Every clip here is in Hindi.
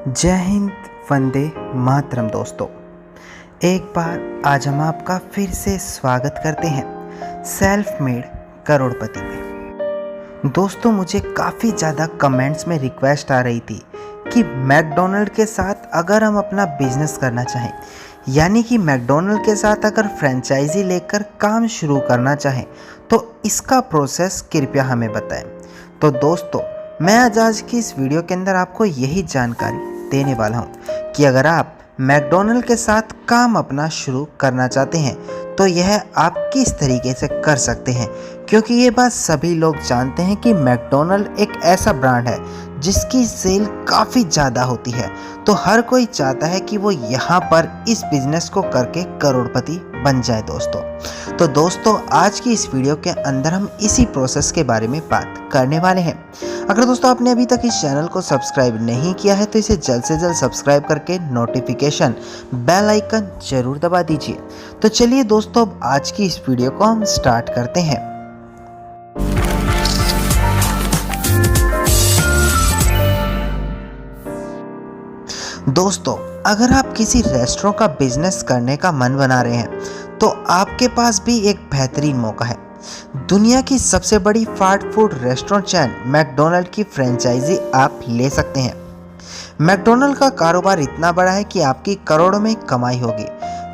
जय हिंद, वंदे मातरम। दोस्तों, एक बार आज हम आपका फिर से स्वागत करते हैं सेल्फ मेड करोड़पति में। दोस्तों, मुझे काफ़ी ज़्यादा कमेंट्स में रिक्वेस्ट आ रही थी कि मैकडोनल्ड के साथ अगर हम अपना बिजनेस करना चाहें, यानी कि मैकडोनल्ड के साथ अगर फ्रेंचाइजी लेकर काम शुरू करना चाहें तो इसका प्रोसेस कृपया हमें बताएं। तो दोस्तों, मैं आज की इस वीडियो के अंदर आपको यही जानकारी देने वाला हूं कि अगर आप मैकडोनल्ड के साथ काम अपना शुरू करना चाहते हैं तो यह आप किस तरीके से कर सकते हैं, क्योंकि ये बात सभी लोग जानते हैं कि मैकडोनल्ड एक ऐसा ब्रांड है जिसकी सेल काफ़ी ज़्यादा होती है। तो हर कोई चाहता है कि वो यहाँ पर इस बिज़नेस को करके करोड़पति बन जाए। तो दोस्तों, आज की इस वीडियो के अंदर हम इसी प्रोसेस के बारे में बात करने वाले हैं। अगर दोस्तों आपने अभी तक इस चैनल को सब्सक्राइब नहीं किया है तो इसे जल्द से जल्द सब्सक्राइब करके नोटिफिकेशन बेल आइकन जरूर दबा दीजिए। तो चलिए दोस्तों, अब आज की इस वीडियो को हम स्टार्ट करते हैं। दोस्तों, अगर आप किसी रेस्टोरेंट का बिजनेस करने का मन बना रहे हैं तो आपके पास भी एक बेहतरीन मौका है। दुनिया की सबसे बड़ी fast food restaurant chain McDonald की फ्रेंचाइजी आप ले सकते हैं। मैकडोनल्ड का कारोबार इतना बड़ा है कि आपकी करोड़ों में कमाई होगी।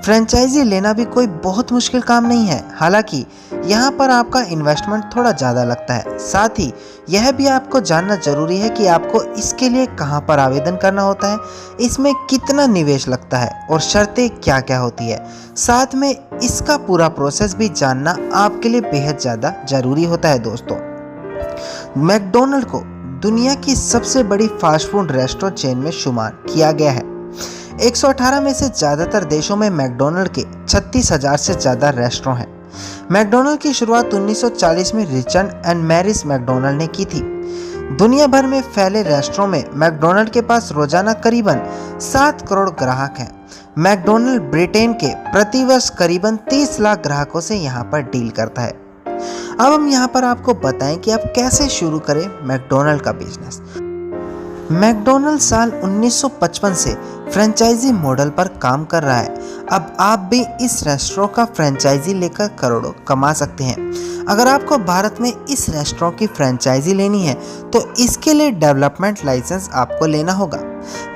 फ्रेंचाइजी लेना भी कोई बहुत मुश्किल काम नहीं है, हालांकि यहाँ पर आपका इन्वेस्टमेंट थोड़ा ज़्यादा लगता है। साथ ही यह भी आपको जानना जरूरी है कि आपको इसके लिए कहाँ पर आवेदन करना होता है, इसमें कितना निवेश लगता है और शर्तें क्या क्या होती है। साथ में इसका पूरा प्रोसेस भी जानना आपके लिए बेहद ज़्यादा ज़रूरी होता है। दोस्तों, मैकडोनल्ड को दुनिया की सबसे बड़ी फास्ट फूड रेस्टोरेंट चेन में शुमार किया गया है। 118 में से ज़्यादातर देशों में मैकडोनल्ड के 36,000 से ज़्यादा रेस्टोरेंट हैं। मैकडोनल्ड की शुरुआत 1940 में रिचर्ड एंड मैरिस मैकडोनल्ड ने की थी। दुनिया भर में फैले रेस्टोरेंट में मैकडोनल्ड के पास रोजाना करीबन 7 करोड़ ग्राहक हैं। मैकडोनल्ड ब्रिटेन के प्रतिवर्ष करीबन 30 लाख ग्राहकों से यहाँ पर डील करता है। अब हम यहाँ पर आपको बताएं कि आप कैसे शुरू करें मैकडोनल्ड का बिजनेस। मैकडोनल्ड साल 1955 से फ्रेंचाइजी मॉडल पर काम कर रहा है। अब आप भी इस रेस्टोरेंट का फ्रेंचाइजी लेकर करोड़ों कमा सकते हैं। अगर आपको भारत में इस रेस्टोरेंट की फ्रेंचाइजी लेनी है तो इसके लिए डेवलपमेंट लाइसेंस आपको लेना होगा।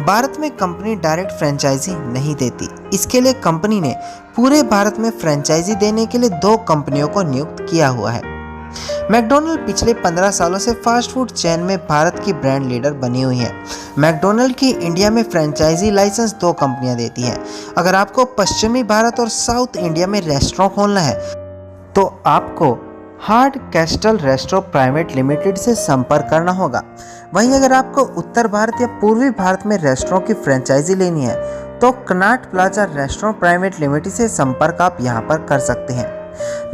भारत में कंपनी डायरेक्ट फ्रेंचाइजी नहीं देती। इसके लिए कंपनी ने पूरे भारत में फ्रेंचाइजी देने के लिए 2 कंपनियों को नियुक्त किया हुआ है। मैकडोनल्ड पिछले 15 सालों से फास्ट फूड चेन में भारत की ब्रांड लीडर बनी हुई है। मैकडोनल्ड की इंडिया में फ्रेंचाइजी लाइसेंस 2 कंपनियां देती हैं। अगर आपको पश्चिमी भारत और साउथ इंडिया में रेस्टोरेंट खोलना है तो आपको hard castle restaurant private limited से संपर्क करना होगा। वहीं अगर आपको उत्तर भारत या पूर्वी भारत में रेस्टोरेंट की फ्रेंचाइजी लेनी है तो Connaught plaza restaurant private limited से संपर्क आप यहाँ पर कर सकते हैं।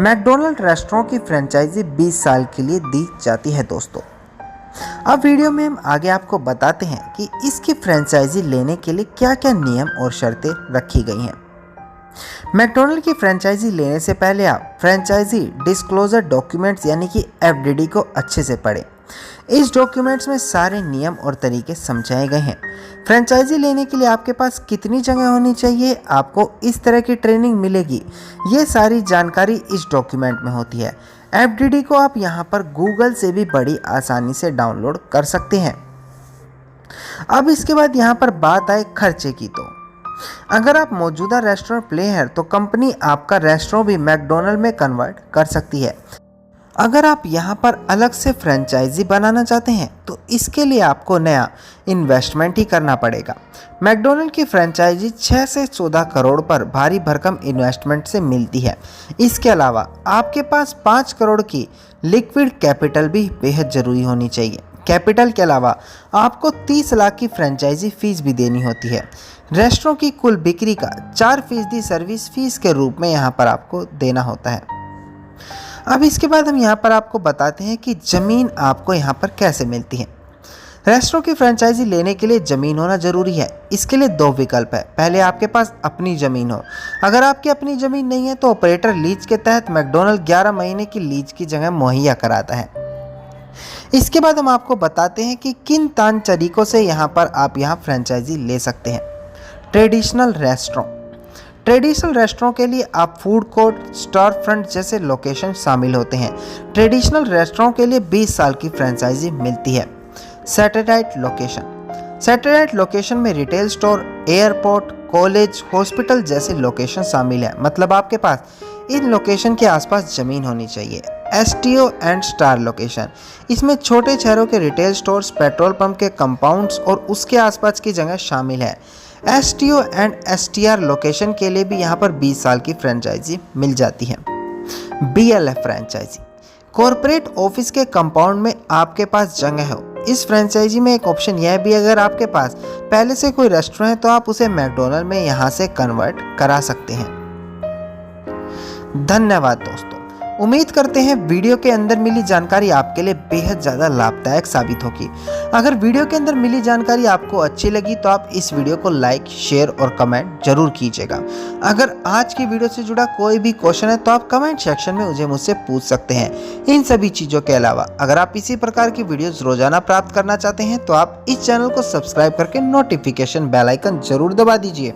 मैकडोनल्ड रेस्टोरेंट की फ्रेंचाइजी 20 साल के लिए दी जाती है। दोस्तों, अब वीडियो में हम आगे आपको बताते हैं कि इसकी फ्रेंचाइजी लेने के लिए क्या क्या नियम और शर्तें रखी गई हैं। मैकडोनल्ड की फ्रेंचाइजी लेने से पहले आप फ्रेंचाइजी डिस्क्लोजर डॉक्यूमेंट्स यानी कि FDD को अच्छे से पढ़ें। इस डॉक्यूमेंट्स में सारे नियम और तरीके समझाए गए हैं। फ्रेंचाइजी लेने के लिए आपके पास कितनी जगह होनी चाहिए, आपको इस तरह की ट्रेनिंग मिलेगी, ये सारी जानकारी इस डॉक्यूमेंट में होती है। FDD को आप यहाँ पर गूगल से भी बड़ी आसानी से डाउनलोड कर सकते हैं। अब इसके बाद यहाँ पर बात आए खर्चे की, तो अगर आप मौजूदा रेस्टोरेंट प्ले हैं तो कंपनी आपका रेस्टोरेंट भी मैकडोनल्ड में कन्वर्ट कर सकती है। अगर आप यहाँ पर अलग से फ्रेंचाइजी बनाना चाहते हैं तो इसके लिए आपको नया इन्वेस्टमेंट ही करना पड़ेगा। मैकडोनल्ड की फ्रेंचाइजी 6 से 14 करोड़ पर भारी भरकम इन्वेस्टमेंट से मिलती है। इसके अलावा आपके पास 5 करोड़ की लिक्विड कैपिटल भी बेहद ज़रूरी होनी चाहिए। कैपिटल के अलावा आपको 30 लाख की फ्रेंचाइजी फीस भी देनी होती है। रेस्टोरेंट की कुल बिक्री का 4% सर्विस फीस के रूप में यहाँ पर आपको देना होता है। अब इसके बाद हम यहाँ पर आपको बताते हैं कि ज़मीन आपको यहाँ पर कैसे मिलती है। रेस्टोरेंट की फ्रेंचाइजी लेने के लिए ज़मीन होना ज़रूरी है। इसके लिए 2 विकल्प है। पहले आपके पास अपनी ज़मीन हो। अगर आपकी अपनी ज़मीन नहीं है तो ऑपरेटर लीज के तहत मैकडोनल्ड 11 महीने की लीज की जगह मुहैया कराता है। इसके बाद हम आपको बताते हैं कि किन तरीकों से यहाँ पर आप यहाँ फ्रेंचाइजी ले सकते हैं। ट्रेडिशनल रेस्टोरेंट के लिए आप फूड कोर्ट, स्टोर फ्रंट जैसे लोकेशन शामिल होते हैं। ट्रेडिशनल रेस्टोरेंट के लिए 20 साल की फ्रेंचाइजी मिलती है। सैटेलाइट लोकेशन में retail store, airport, college, hospital जैसे लोकेशन शामिल है। मतलब आपके पास इन लोकेशन के आसपास ज़मीन होनी चाहिए। एसटीओ एंड स्टार लोकेशन, इसमें छोटे शहरों के रिटेल स्टोर्स, पेट्रोल पंप के कंपाउंड्स और उसके आसपास की जगह शामिल है। एसटीओ एंड एसटीआर लोकेशन के लिए भी यहाँ पर 20 साल की फ्रेंचाइजी मिल जाती है। बीएलएफ फ्रेंचाइजी, कॉरपोरेट ऑफिस के कंपाउंड में आपके पास जगह हो। इस फ्रेंचाइजी में एक ऑप्शन यह भी, अगर आपके पास पहले से कोई रेस्टोरेंट है तो आप उसे मैकडोनल्ड में यहाँ से कन्वर्ट करा सकते हैं। धन्यवाद दोस्तों, उम्मीद करते हैं वीडियो के अंदर मिली जानकारी आपके लिए बेहद ज़्यादा लाभदायक साबित होगी। अगर वीडियो के अंदर मिली जानकारी आपको अच्छी लगी तो आप इस वीडियो को लाइक, शेयर और कमेंट जरूर कीजिएगा। अगर आज की वीडियो से जुड़ा कोई भी क्वेश्चन है तो आप कमेंट सेक्शन में मुझसे पूछ सकते हैं। इन सभी चीज़ों के अलावा अगर आप इसी प्रकार की वीडियोज़ रोजाना प्राप्त करना चाहते हैं तो आप इस चैनल को सब्सक्राइब करके नोटिफिकेशन बेल आइकन जरूर दबा दीजिए।